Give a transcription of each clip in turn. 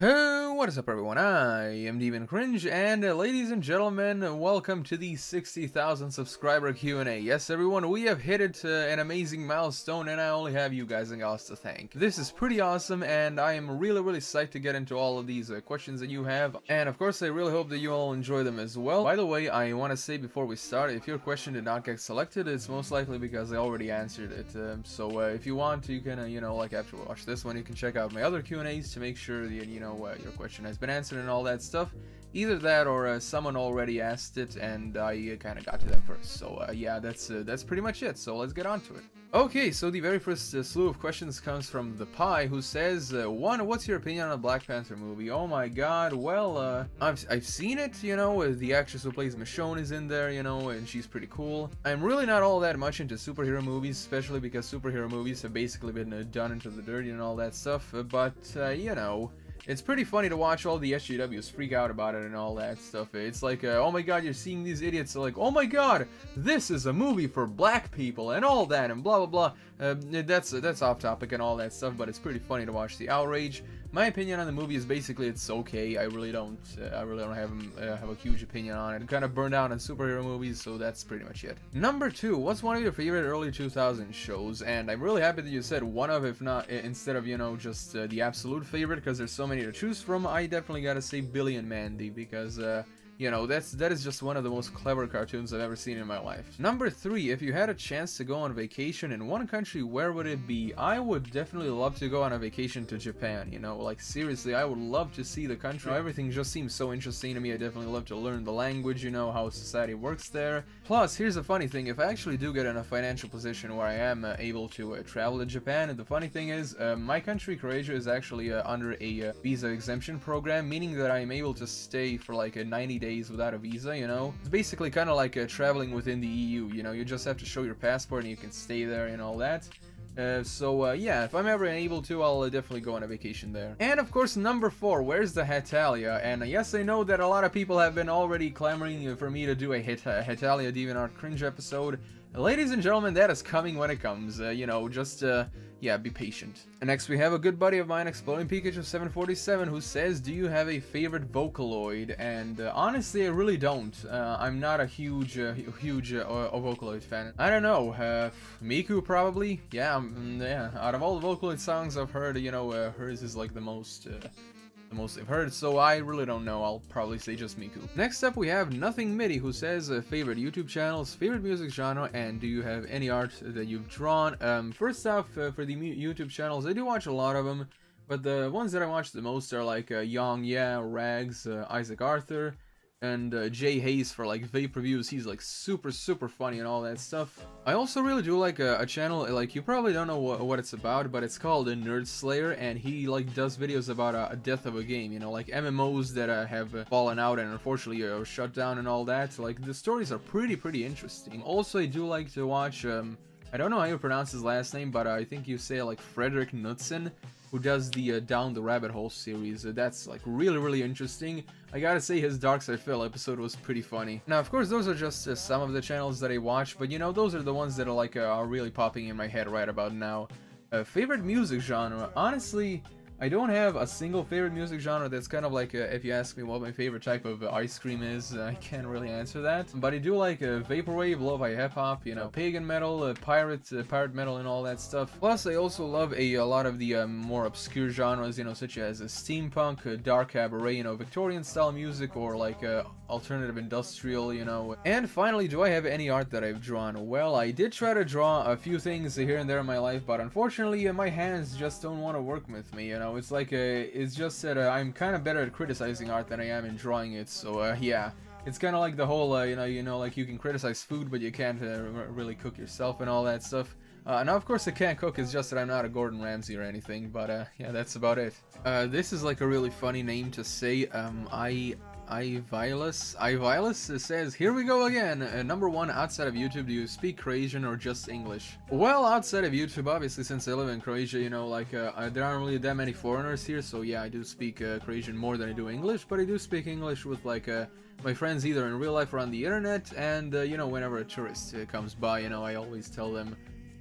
What is up everyone, I am DeviantCringe, and ladies and gentlemen, welcome to the 60,000 subscriber Q&A. Yes everyone, we have hit it, an amazing milestone, and I only have you guys and gals to thank. This is pretty awesome, and I am really psyched to get into all of these questions that you have, and of course I really hope that you all enjoy them as well. By the way, I want to say before we start, if your question did not get selected, it's most likely because I already answered it. So if you want, you can, like after we watch this one, you can check out my other Q&As to make sure that, your question has been answered and all that stuff. Either that or someone already asked it and I kind of got to them first. So yeah, that's pretty much it. So let's get on to it. Okay, so the very first slew of questions comes from the Pie, who says, one, what's your opinion on the Black Panther movie? Oh my god, well, I've seen it, the actress who plays Michonne is in there, and she's pretty cool. I'm really not all that much into superhero movies, especially because superhero movies have basically been done into the dirt and all that stuff, but, it's pretty funny to watch all the SJWs freak out about it and all that stuff. It's like, oh my god, you're seeing these idiots like, oh my god, this is a movie for black people and all that and blah blah blah. That's off topic and all that stuff, but it's pretty funny to watch the outrage. My opinion on the movie is basically it's okay. I really don't have a huge opinion on it. I'm kind of burned out on superhero movies, so that's pretty much it. Number 2, what's one of your favorite early 2000s shows? And I'm really happy that you said one of, if not instead of just the absolute favorite, because there's so many to choose from. I definitely gotta say Billy and Mandy, because that is just one of the most clever cartoons I've ever seen in my life. Number 3, if you had a chance to go on vacation in one country, where would it be? I would definitely love to go on a vacation to Japan, like seriously, I would love to see the country. Everything just seems so interesting to me. I definitely love to learn the language, how society works there. Plus, here's a funny thing, if I actually do get in a financial position where I am able to travel to Japan, and the funny thing is, my country, Croatia, is actually under a visa exemption program, meaning that I am able to stay for like 90 days without a visa, It's basically kind of like traveling within the EU, you just have to show your passport and you can stay there and all that. Yeah, if I'm ever able to, I'll definitely go on a vacation there. And of course, number 4, where's the Hetalia? And yes, I know that a lot of people have been already clamoring for me to do a Hetalia DeviantCringe episode. Ladies and gentlemen, that is coming when it comes, yeah, be patient. And next we have a good buddy of mine, Exploding Pikachu 747, who says, do you have a favorite Vocaloid? And honestly, I really don't. I'm not a huge Vocaloid fan. I don't know, Miku probably? Yeah, yeah, out of all the Vocaloid songs I've heard, hers is like the most I've heard, so I really don't know. I'll probably say just Miku. Next up we have Nothing MIDI, who says favorite YouTube channels, favorite music genre, and do you have any art that you've drawn? First off, for the YouTube channels, I do watch a lot of them, but the ones that I watch the most are like Young Yeah, Rags, Isaac Arthur, and Jay Hayes for like vape reviews. He's like super funny and all that stuff. I also really do like a channel, like you probably don't know what it's about, but it's called Nerd Slayer, and he like does videos about a death of a game, like MMOs that have fallen out and unfortunately are shut down and all that. Like the stories are pretty interesting. Also, I do like to watch I don't know how you pronounce his last name, but I think you say like Frederick Knudsen, who does the Down the Rabbit Hole series. That's like really interesting. I gotta say his Dark Side Phil episode was pretty funny. Now of course those are just some of the channels that I watch, but those are the ones that are like are really popping in my head right about now. Favorite music genre? Honestly, I don't have a single favorite music genre. That's kind of like if you ask me what my favorite type of ice cream is, I can't really answer that. But I do like vaporwave, lo-fi hip-hop, pagan metal, pirate metal and all that stuff. Plus I also love a lot of the more obscure genres, such as steampunk, dark cabaret, Victorian style music, or like alternative industrial, And finally, do I have any art that I've drawn? Well, I did try to draw a few things here and there in my life, but unfortunately my hands just don't want to work with me, It's like it's just that I'm kind of better at criticizing art than I am in drawing it. So yeah, it's kind of like the whole like you can criticize food, but you can't really cook yourself and all that stuff. Now of course I can't cook. It's just that I'm not a Gordon Ramsay or anything. But yeah, that's about it. This is like a really funny name to say. IIEvilas says, here we go again. Number 1, outside of YouTube, do you speak Croatian or just English? Well, outside of YouTube, obviously, since I live in Croatia, there aren't really that many foreigners here, so yeah, I do speak Croatian more than I do English, but I do speak English with like my friends either in real life or on the internet, and whenever a tourist comes by, I always tell them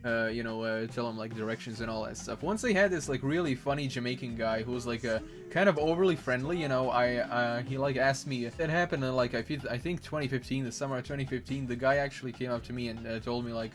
you know, tell him like directions and all that stuff. Once I had this like really funny Jamaican guy who was like kind of overly friendly, you know. He like asked me. It happened in like I think 2015, the summer of 2015. The guy actually came up to me and told me like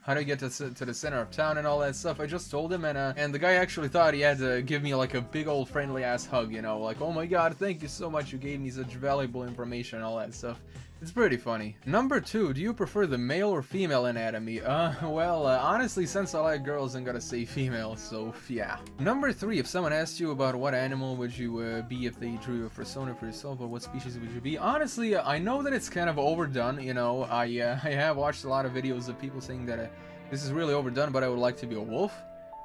how to get to the center of town and all that stuff. I just told him, and the guy actually thought he had to give me like a big old friendly ass hug, you know, like, oh my god, thank you so much, you gave me such valuable information and all that stuff. It's pretty funny. Number 2, do you prefer the male or female anatomy? Well, honestly, since I like girls, I'm gonna say female, so yeah. Number 3, if someone asked you about what animal would you be if they drew a persona for yourself, or what species would you be? Honestly, I know that it's kind of overdone, you know. I have watched a lot of videos of people saying that this is really overdone, but I would like to be a wolf.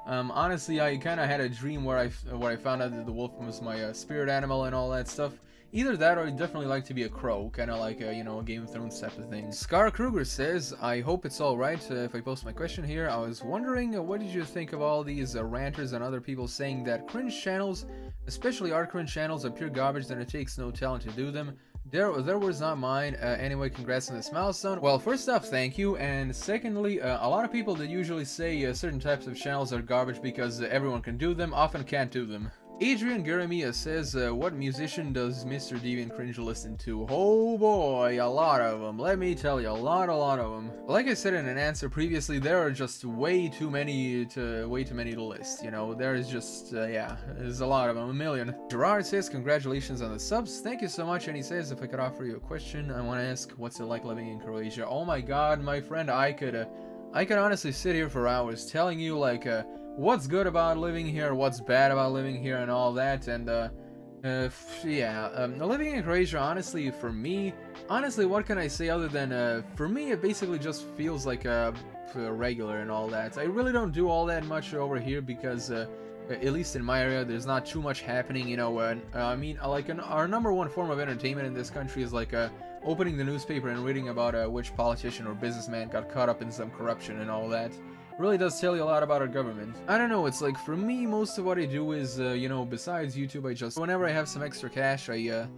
Honestly, I kind of had a dream where I found out that the wolf was my spirit animal and all that stuff. Either that, or I'd definitely like to be a crow, kind of like you know, a Game of Thrones type of thing. Scar Kruger says, I hope it's alright if I post my question here. I was wondering, what did you think of all these ranters and other people saying that cringe channels, especially art cringe channels, are pure garbage, and it takes no talent to do them? Their words, not mine. Anyway, congrats on this milestone. Well, first off, thank you, and secondly, a lot of people that usually say certain types of channels are garbage because everyone can do them, often can't do them. Adrian Jeremiah says, what musician does Mr. DeviantCringe listen to? Oh boy, a lot of them. Let me tell you, a lot of them. Like I said in an answer previously, there are just way too many to list, you know. There is just, yeah, there's a lot of them, a million. Gerard says, congratulations on the subs. Thank you so much, and he says, if I could offer you a question, I want to ask, what's it like living in Croatia? Oh my god, my friend, I could honestly sit here for hours telling you, like, what's good about living here, what's bad about living here, and all that. And yeah, living in Croatia, honestly, for me, what can I say other than for me, it basically just feels like regular and all that. I really don't do all that much over here because at least in my area, there's not too much happening, you know. I mean, like, our #1 form of entertainment in this country is like opening the newspaper and reading about which politician or businessman got caught up in some corruption and all that. Really does tell you a lot about our government. I don't know, it's like, for me, most of what I do is, you know, besides YouTube, I just, whenever I have some extra cash, I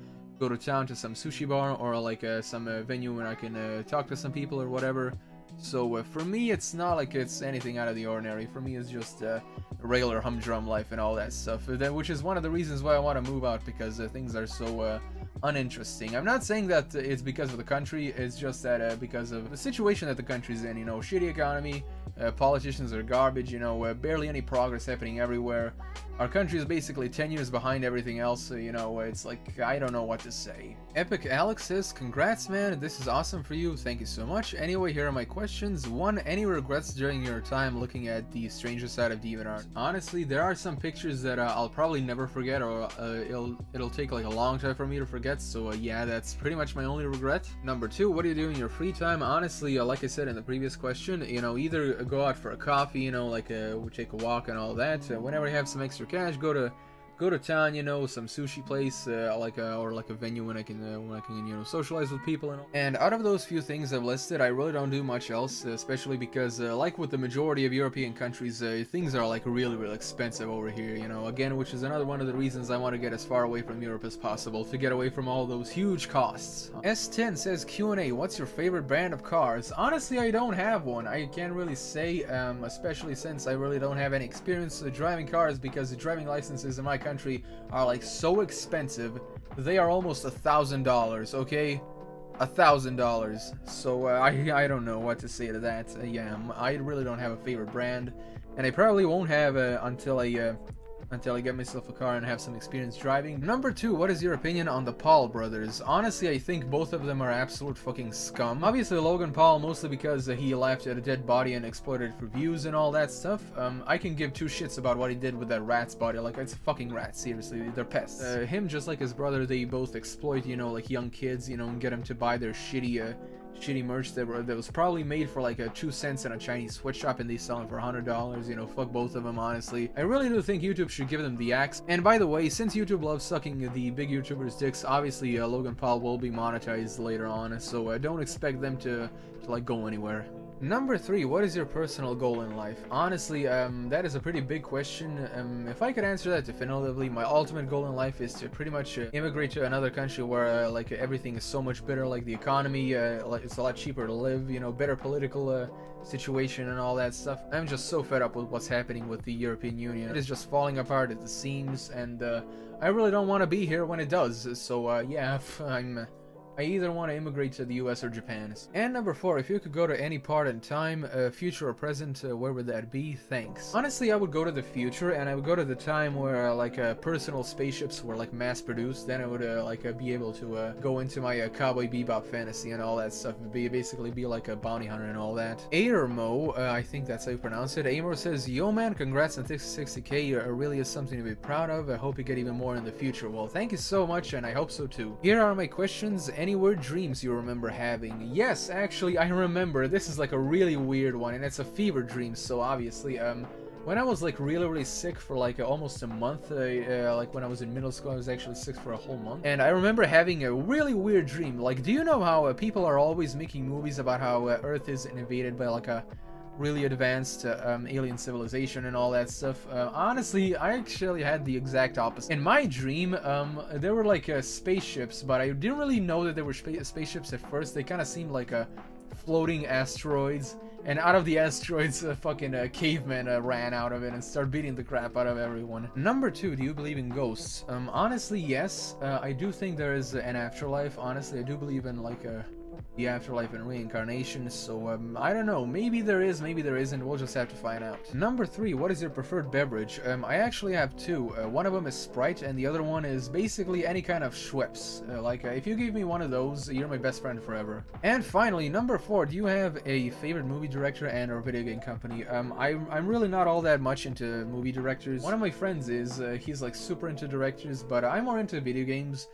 go to town to some sushi bar, or like some venue where I can talk to some people or whatever. So for me, it's not like it's anything out of the ordinary. For me, it's just regular humdrum life and all that stuff, which is one of the reasons why I want to move out, because things are so uninteresting. I'm not saying that it's because of the country, it's just that because of the situation that the country's in, you know, shitty economy, politicians are garbage, you know, barely any progress happening everywhere. Our country is basically 10 years behind everything else, you know, it's like, I don't know what to say. EpicAlexes, congrats man, this is awesome for you, thank you so much. Anyway, here are my questions. 1, any regrets during your time looking at the stranger side of DeviantArt? Honestly, there are some pictures that I'll probably never forget, or it'll take like a long time for me to forget, so yeah, that's pretty much my only regret. Number 2, what do you do in your free time? Honestly, like I said in the previous question, you know, either go out for a coffee, you know, like take a walk and all that. Whenever I have some extra cash, go to town, you know, some sushi place, or like a venue when I can you know, socialize with people and all. And out of those few things I've listed, I really don't do much else, especially because like with the majority of European countries, things are like really expensive over here, you know, again, which is another one of the reasons I want to get as far away from Europe as possible, to get away from all those huge costs. S10 says, Q&A, what's your favorite brand of cars? Honestly, I don't have one. I can't really say, especially since I really don't have any experience driving cars, because the driving licenses in my country are like so expensive. They are almost $1,000, okay? $1,000. So I don't know what to say to that. Yeah, I really don't have a favorite brand, and I probably won't have until I get myself a car and have some experience driving. Number 2, what is your opinion on the Paul brothers? Honestly, I think both of them are absolute fucking scum. Obviously, Logan Paul, mostly because he laughed at a dead body and exploited it for views and all that stuff. I can give 2 shits about what he did with that rat's body. Like, it's a fucking rat, seriously, they're pests. Him, just like his brother, they both exploit, you know, like young kids, you know, and get them to buy their shitty merch that was probably made for like 2 cents in a Chinese sweatshop, and they sell them for $100. You know, fuck both of them, honestly. I really do think YouTube should give them the axe. And by the way, since YouTube loves sucking the big YouTubers' dicks, obviously Logan Paul will be monetized later on, so don't expect them to like go anywhere. Number 3, what is your personal goal in life? Honestly, that is a pretty big question. If I could answer that definitively, my ultimate goal in life is to pretty much immigrate to another country where like everything is so much better, like the economy, like it's a lot cheaper to live, you know, better political situation and all that stuff. I'm just so fed up with what's happening with the European Union. It is just falling apart at the seams, and I really don't want to be here when it does. So yeah, I either want to immigrate to the US or Japan. And number 4, if you could go to any part in time, future or present, where would that be? Thanks. Honestly, I would go to the future, and I would go to the time where like personal spaceships were like mass produced. Then I would be able to go into my Cowboy Bebop fantasy and all that stuff. Basically be like a bounty hunter and all that. Aermo, I think that's how you pronounce it. Aermo says, "Yo man, congrats on 60k. It really is something to be proud of. I hope you get even more in the future." Well, thank you so much, and I hope so too. Here are my questions. Any weird dreams you remember having? Yes, actually, I remember. This is like a really weird one, and it's a fever dream, so obviously, when I was like really sick for like almost a month, like when I was in middle school, I was actually sick for a whole month, and I remember having a really weird dream. Like, do you know how people are always making movies about how Earth is invaded by like a really advanced alien civilization and all that stuff? Honestly, I actually had the exact opposite. In my dream, there were like spaceships, but I didn't really know that there were spaceships at first. They kind of seemed like floating asteroids, and out of the asteroids, fucking cavemen ran out of it and started beating the crap out of everyone. Number 2, do you believe in ghosts? Honestly, yes. I do think there is an afterlife. Honestly, I do believe in like the afterlife and reincarnation, so I don't know, maybe there is, maybe there isn't, we'll just have to find out. Number 3, what is your preferred beverage? I actually have 2. One of them is Sprite, and the other one is basically any kind of Schweppes. If you give me one of those, you're my best friend forever. And finally, number 4, do you have a favorite movie director and or video game company? I'm really not all that much into movie directors. One of my friends is, he's like super into directors, but I'm more into video games.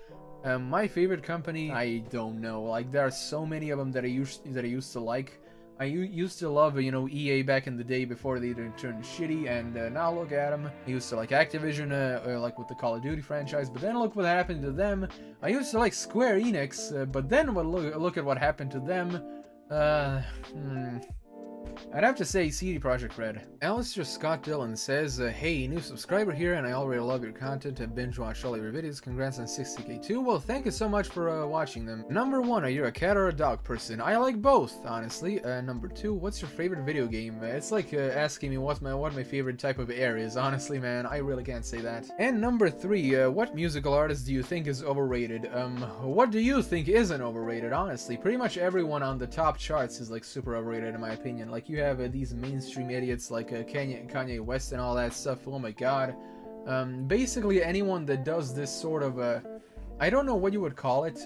My favorite company, I don't know. Like, there are so many of them that I used to like. I used to love, you know, EA back in the day before they turned shitty, and now look at them. I used to like Activision, like with the Call of Duty franchise, but then look what happened to them. I used to like Square Enix, but then look at what happened to them. I'd have to say CD Projekt Red. Alistair Scott Dillon says, hey, new subscriber here, and I already love your content and binge watch all your videos. Congrats on 60k too. Well, thank you so much for watching them. Number 1, are you a cat or a dog person? I like both, honestly. Number 2, what's your favorite video game? It's like asking me what my favorite type of air is. Honestly, man, I really can't say that. And number 3, what musical artist do you think is overrated? What do you think isn't overrated? Honestly, pretty much everyone on the top charts is like super overrated in my opinion. Like, you have these mainstream idiots like Kanye West and all that stuff. Oh my god. Basically anyone that does this sort of I don't know what you would call it.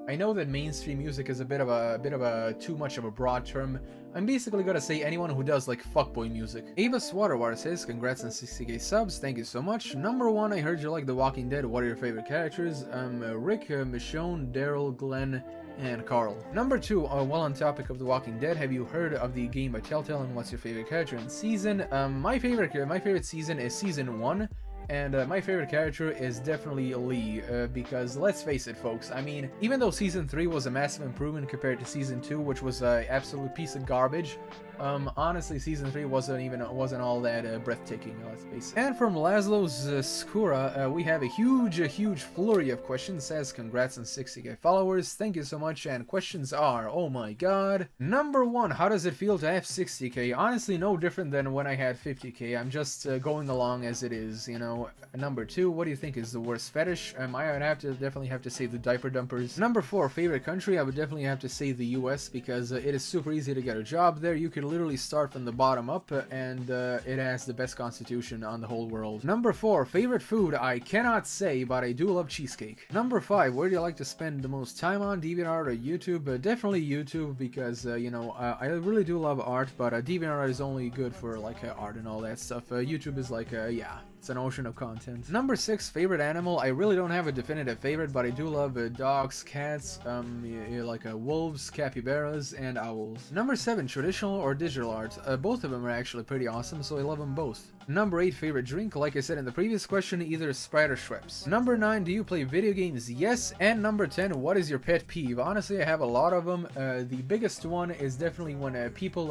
I know that mainstream music is a bit of a too much of a broad term. I'm basically gonna say anyone who does like fuckboy music. Ava Swaterwater says, congrats on 60k subs, thank you so much. Number 1, I heard you like The Walking Dead. What are your favorite characters? Rick, Michonne, Daryl, Glenn, and Carl. Number 2, well, on topic of The Walking Dead, have you heard of the game by Telltale, and what's your favorite character and season? My favorite season is season 1. And my favorite character is definitely Lee, because let's face it, folks, I mean, even though Season 3 was a massive improvement compared to Season 2, which was an absolute piece of garbage, honestly, Season 3 wasn't all that breathtaking, let's face it. And from Laszlo's Skura, we have a huge flurry of questions. Says, congrats on 60k followers, thank you so much, and questions are, oh my god. Number 1, how does it feel to have 60k? Honestly, no different than when I had 50k, I'm just going along as it is, you know. Number 2, what do you think is the worst fetish? I would definitely have to say the diaper dumpers. Number 4, favorite country, I would definitely have to say the US, because it is super easy to get a job there. You could literally start from the bottom up, and it has the best constitution on the whole world. Number 4, favorite food, I cannot say, but I do love cheesecake. Number 5, where do you like to spend the most time on, DeviantArt or YouTube? Definitely YouTube, because, you know, I really do love art, but DeviantArt is only good for, like, art and all that stuff. YouTube is like, yeah, it's an ocean of content. Number 6, favorite animal, I really don't have a definitive favorite, but I do love dogs, cats, like wolves, capybaras, and owls. Number 7, traditional or digital art, both of them are actually pretty awesome, so I love them both. Number 8, favorite drink. Like I said in the previous question, either Sprite or Schweppes. Number 9, do you play video games? Yes. And number 10, what is your pet peeve? Honestly, I have a lot of them. The biggest one is definitely when people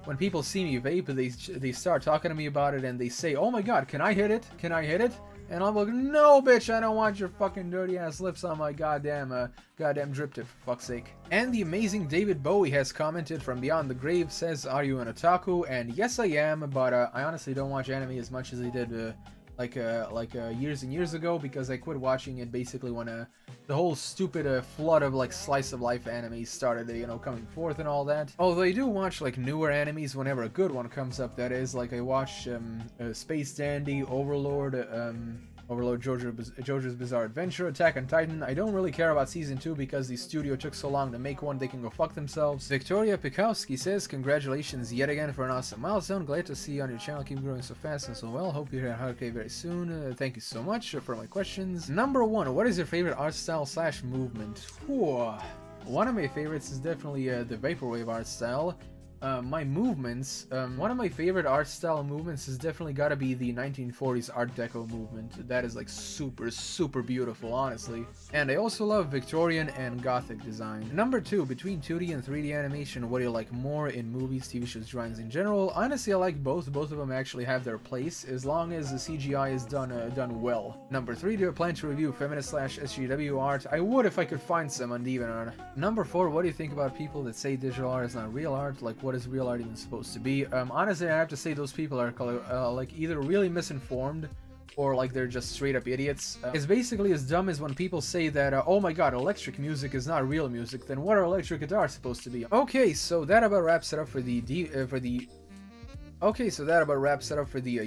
when people see me vape, they start talking to me about it and they say, "Oh my god, can I hit it? Can I hit it?" And I'm like, "No, bitch, I don't want your fucking dirty ass lips on my goddamn drip tip, for fuck's sake." And the amazing David Bowie has commented from Beyond the Grave, says, "Are you an otaku?" And yes, I am, but I honestly don't watch anime as much as I did years and years ago, because I quit watching it basically when the whole stupid flood of like slice of life animes started, you know, coming forth and all that. Although I do watch like newer animes whenever a good one comes up, that is. Like I watched Space Dandy, Overlord, JoJo's Bizarre Adventure, Attack on Titan. I don't really care about season 2 because the studio took so long to make one, they can go fuck themselves. Victoria Pukowski says, "Congratulations yet again for an awesome milestone. Glad to see you on your channel. Keep growing so fast and so well. Hope you're here at 100K very soon." Thank you so much for my questions. Number 1, what is your favorite art style / movement? Whew. One of my favorites is definitely the Vaporwave art style. My movements, one of my favorite art style movements has definitely got to be the 1940s Art Deco movement. That is like super beautiful, honestly. And I also love Victorian and Gothic design. Number 2, between 2D and 3D animation, what do you like more in movies, TV shows, drawings in general? Honestly, I like both. Both of them actually have their place, as long as the CGI is done well. Number 3, do you plan to review feminist / SJW art? I would if I could find some on DeviantArt. Number 4, what do you think about people that say digital art is not real art? Like, what is real art even supposed to be? Honestly, I have to say those people are like either really misinformed or like they're just straight up idiots. It's basically as dumb as when people say that, "Oh my god, electric music is not real music." Then what are electric guitars supposed to be? Okay, so that about wraps it up for the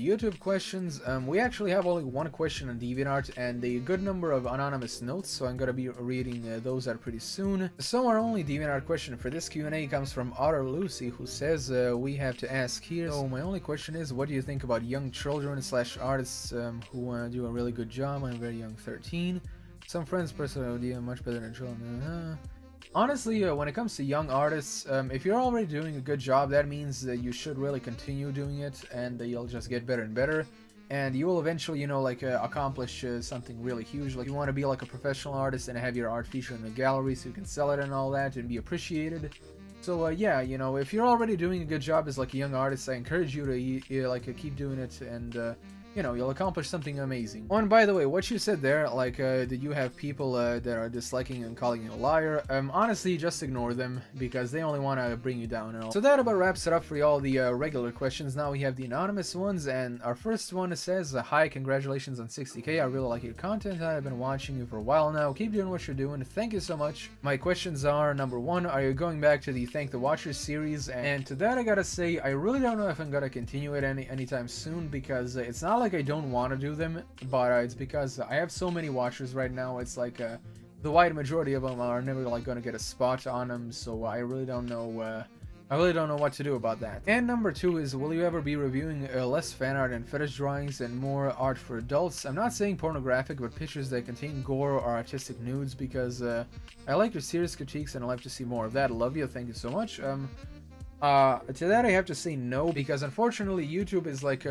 YouTube questions. We actually have only one question on DeviantArt and a good number of anonymous notes, so I'm gonna be reading those out pretty soon. So our only DeviantArt question for this Q&A comes from Otter Lucy, who says, we have to ask here. So my only question is, what do you think about young children / artists who do a really good job? I'm very young, 13. Some friends personally idea much better than children. Honestly, when it comes to young artists, if you're already doing a good job, that means that you should really continue doing it, and you'll just get better and better, and you will eventually, you know, like accomplish something really huge. Like you want to be like a professional artist and have your art featured in a gallery so you can sell it and all that and be appreciated. So yeah, you know, if you're already doing a good job as like a young artist, I encourage you to keep doing it, and you know, you'll accomplish something amazing. Oh, and by the way, what you said there, like, did you have people that are disliking and calling you a liar? Honestly, just ignore them, because they only want to bring you down and all. So that about wraps it up for all the regular questions. Now we have the anonymous ones, and our first one says, "Hi, congratulations on 60K. I really like your content. I've been watching you for a while now. Keep doing what you're doing. Thank you so much. My questions are, number 1, are you going back to the Thank the Watchers series?" And to that I gotta say, I really don't know if I'm gonna continue it anytime soon, because it's not like I don't want to do them, but it's because I have so many watchers right now. It's like the wide majority of them are never like gonna get a spot on them, so I really don't know what to do about that. And number 2 is, will you ever be reviewing less fan art and fetish drawings and more art for adults? I'm not saying pornographic, but pictures that contain gore or artistic nudes, because I like your serious critiques and I'd like to see more of that. Love you, thank you so much. To that I have to say no, because unfortunately YouTube is like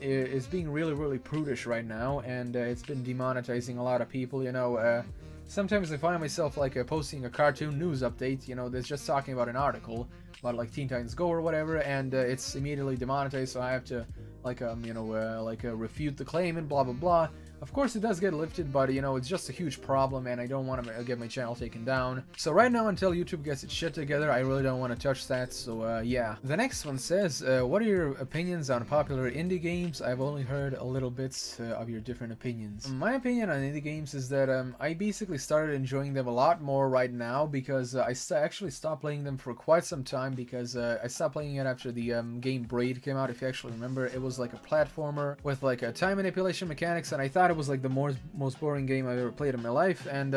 is being really prudish right now, and it's been demonetizing a lot of people, you know. Sometimes I find myself like posting a cartoon news update, you know, that's just talking about an article about like Teen Titans Go or whatever, and it's immediately demonetized, so I have to like refute the claim and blah blah blah. Of course it does get lifted, but you know, it's just a huge problem and I don't want to get my channel taken down. So right now, until YouTube gets its shit together, I really don't want to touch that, so yeah. The next one says, what are your opinions on popular indie games? I've only heard a little bits of your different opinions. My opinion on indie games is that I basically started enjoying them a lot more right now, because I actually stopped playing them for quite some time, because I stopped playing it after the game Braid came out. If you actually remember, it was like a platformer with like a time manipulation mechanics, and I thought it was like the most boring game I've ever played in my life. And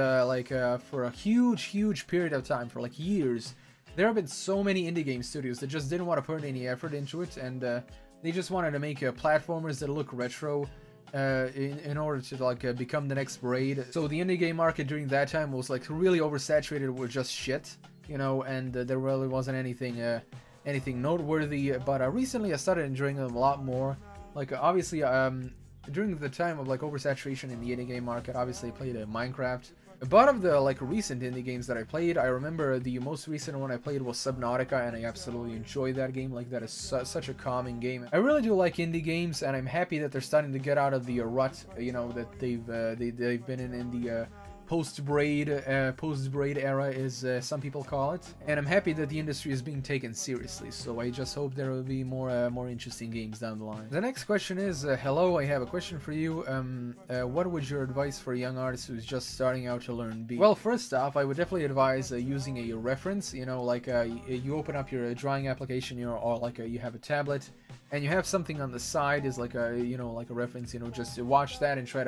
for a huge period of time, for like years, there have been so many indie game studios that just didn't want to put any effort into it, and they just wanted to make platformers that look retro in order to like become the next Braid. So the indie game market during that time was like really oversaturated with just shit, you know, and there really wasn't anything anything noteworthy, but recently I started enjoying them a lot more. Like obviously during the time of like oversaturation in the indie game market, obviously I played Minecraft. But of the like recent indie games that I played, I remember the most recent one I played was Subnautica, and I absolutely enjoyed that game. Like that is such a calming game. I really do like indie games, and I'm happy that they're starting to get out of the rut, you know, that they've been in the post-braid era, as some people call it, and I'm happy that the industry is being taken seriously. So I just hope there will be more interesting games down the line. The next question is, hello, I have a question for you. What would your advice for a young artist who's just starting out to learn be? Well, first off, I would definitely advise using a reference. You know, like you open up your drawing application, you know, or like you have a tablet, and you have something on the side is like a, you know, like a reference. You know, just watch that and try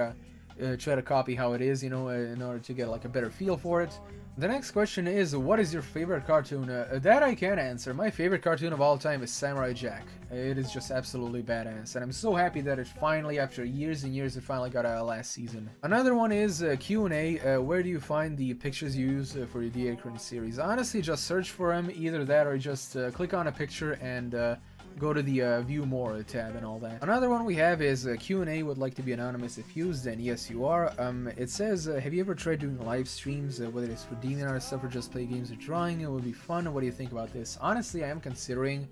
to copy how it is, you know, in order to get like a better feel for it. The next question is, what is your favorite cartoon? That I can answer. My favorite cartoon of all time is Samurai Jack. It is just absolutely badass, and I'm so happy that it finally, after years and years, it finally got a last season. Another one is Q&A. Where do you find the pictures you use for your DeviantCringe series? Honestly, just search for them, either that or just click on a picture and go to the view more tab and all that. Another one we have is Q&A would like to be anonymous if used, and yes you are. It says, have you ever tried doing live streams, whether it's for DeviantArt stuff or just play games or drawing? It would be fun. What do you think about this? Honestly, I am considering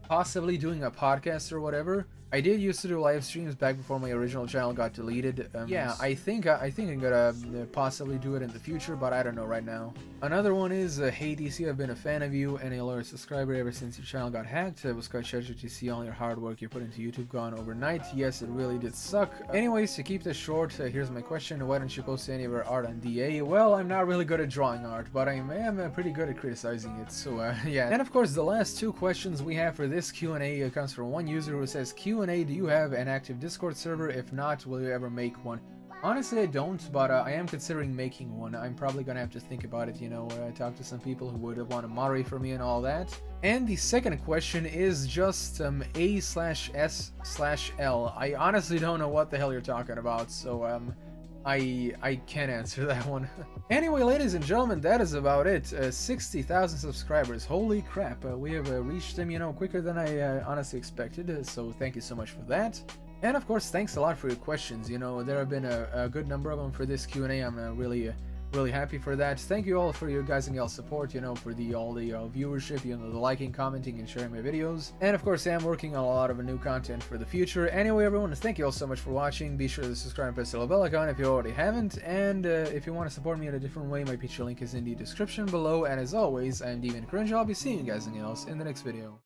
possibly doing a podcast or whatever. I did used to do live streams back before my original channel got deleted. Yeah, I think I'm gonna possibly do it in the future, but I don't know right now. Another one is, hey DC, I've been a fan of you and a loyal subscriber ever since your channel got hacked. It was quite tragic to see all your hard work you put into YouTube gone overnight. Yes, it really did suck. Anyways, to keep this short, here's my question. Why don't you post any of your art on DA? Well, I'm not really good at drawing art, but I am pretty good at criticizing it, so yeah. And of course, the last two questions we have for this Q&A comes from one user who says, Q&A, do you have an active Discord server? If not, will you ever make one? Honestly, I don't, but I am considering making one. I'm probably gonna have to think about it, you know, talk to some people who would want to moderate for me and all that. And the second question is just A/S/L. I honestly don't know what the hell you're talking about, so I can't answer that one. Anyway, ladies and gentlemen, that is about it. 60,000 subscribers. Holy crap. We have reached them, you know, quicker than I honestly expected. So thank you so much for that. And of course, thanks a lot for your questions. You know, there have been a good number of them for this Q&A. I'm really happy for that. Thank you all for your guys and gals support, you know, for all the viewership, you know, the liking, commenting, and sharing my videos. And of course, I am working on a lot of new content for the future. Anyway, everyone, thank you all so much for watching. Be sure to subscribe and press the bell icon if you already haven't. And if you want to support me in a different way, my Patreon link is in the description below. And as always, I'm DeviantCringe. I'll be seeing you guys and gals in the next video.